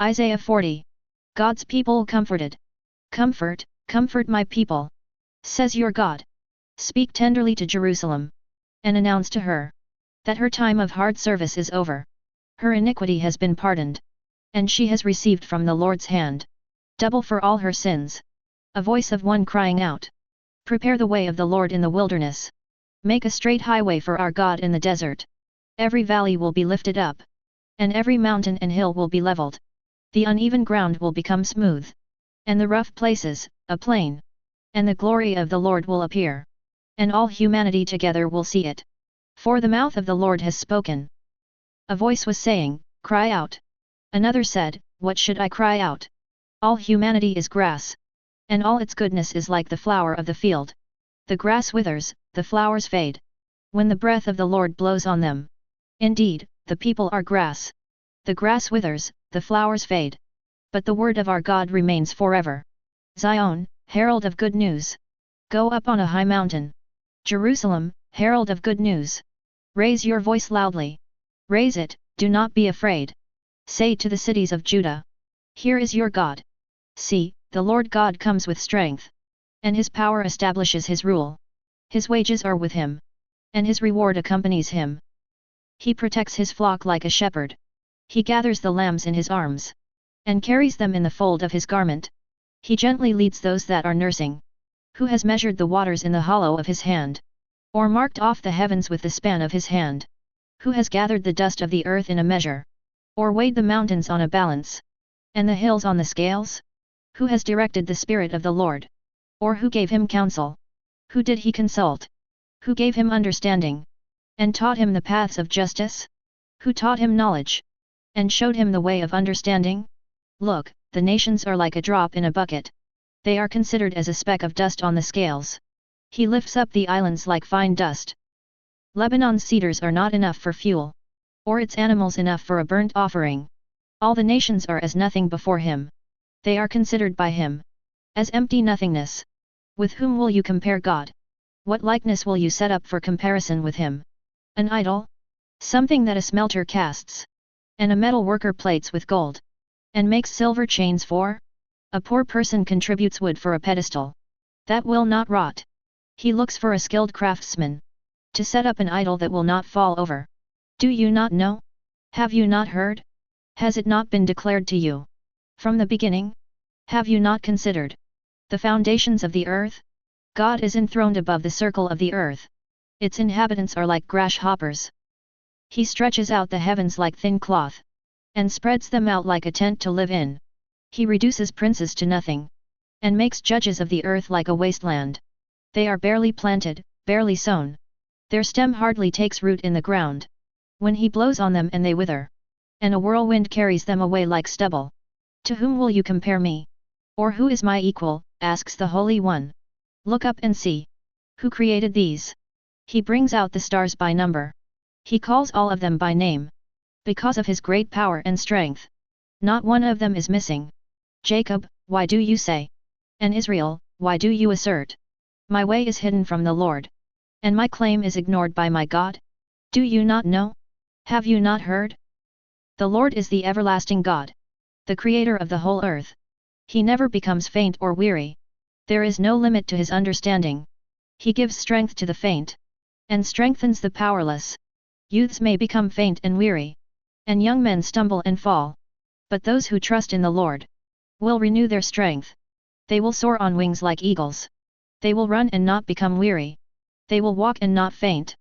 Isaiah 40. God's people comforted. Comfort, comfort my people, says your God. Speak tenderly to Jerusalem, and announce to her that her time of hard service is over. Her iniquity has been pardoned, and she has received from the Lord's hand double for all her sins. A voice of one crying out, prepare the way of the Lord in the wilderness. Make a straight highway for our God in the desert. Every valley will be lifted up, and every mountain and hill will be leveled. The uneven ground will become smooth, and the rough places, a plain. And the glory of the Lord will appear, and all humanity together will see it. For the mouth of the Lord has spoken. A voice was saying, cry out. Another said, what should I cry out? All humanity is grass, and all its goodness is like the flower of the field. The grass withers, the flowers fade, when the breath of the Lord blows on them. Indeed, the people are grass. The grass withers, the flowers fade, but the word of our God remains forever. Zion, herald of good news, go up on a high mountain. Jerusalem, herald of good news, raise your voice loudly. Raise it, do not be afraid. Say to the cities of Judah, here is your God. See, the Lord God comes with strength, and his power establishes his rule. His wages are with him, and his reward accompanies him. He protects his flock like a shepherd. He gathers the lambs in his arms, and carries them in the fold of his garment. He gently leads those that are nursing. Who has measured the waters in the hollow of his hand, or marked off the heavens with the span of his hand? Who has gathered the dust of the earth in a measure, or weighed the mountains on a balance, and the hills on the scales? Who has directed the Spirit of the Lord? Or who gave him counsel? Who did he consult? Who gave him understanding, and taught him the paths of justice? Who taught him knowledge, and showed him the way of understanding? Look, the nations are like a drop in a bucket. They are considered as a speck of dust on the scales. He lifts up the islands like fine dust. Lebanon's cedars are not enough for fuel, or its animals enough for a burnt offering. All the nations are as nothing before him. They are considered by him as empty nothingness. With whom will you compare God? What likeness will you set up for comparison with him? An idol? Something that a smelter casts, and a metal worker plates with gold, and makes silver chains for? A poor person contributes wood for a pedestal that will not rot. He looks for a skilled craftsman to set up an idol that will not fall over. Do you not know? Have you not heard? Has it not been declared to you from the beginning? Have you not considered the foundations of the earth? God is enthroned above the circle of the earth. Its inhabitants are like grasshoppers. He stretches out the heavens like thin cloth, and spreads them out like a tent to live in. He reduces princes to nothing, and makes judges of the earth like a wasteland. They are barely planted, barely sown. Their stem hardly takes root in the ground. When he blows on them and they wither, and a whirlwind carries them away like stubble. To whom will you compare me? Or who is my equal, asks the Holy One. Look up and see. Who created these? He brings out the stars by number. He calls all of them by name. Because of his great power and strength, not one of them is missing. Jacob, why do you say? And Israel, why do you assert? My way is hidden from the Lord, and my claim is ignored by my God? Do you not know? Have you not heard? The Lord is the everlasting God, the creator of the whole earth. He never becomes faint or weary. There is no limit to his understanding. He gives strength to the faint, and strengthens the powerless. Youths may become faint and weary, and young men stumble and fall. But those who trust in the Lord will renew their strength. They will soar on wings like eagles. They will run and not become weary. They will walk and not faint.